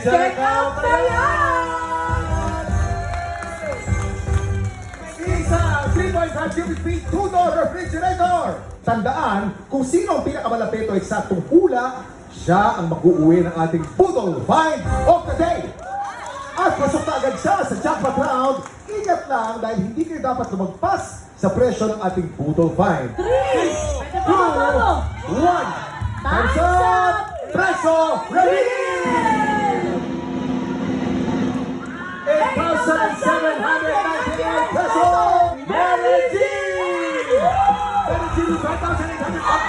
check out na yan! Isang 3.5 cubic feet, 2-door refrigerator! Tandaan, kung sino ang pinakamalapit o eksaktong hula, siya ang mag-uuwi ng ating Budol Find of the Day! At pasok na agad siya sa jackpot round. Ingat lang dahil hindi kayo dapat lumagpas sa presyo ng ating Budol Find. 3, 2, 1, time's up! Preso, ready! 8,798 peso! Mary G! Mary G, 5,800 up,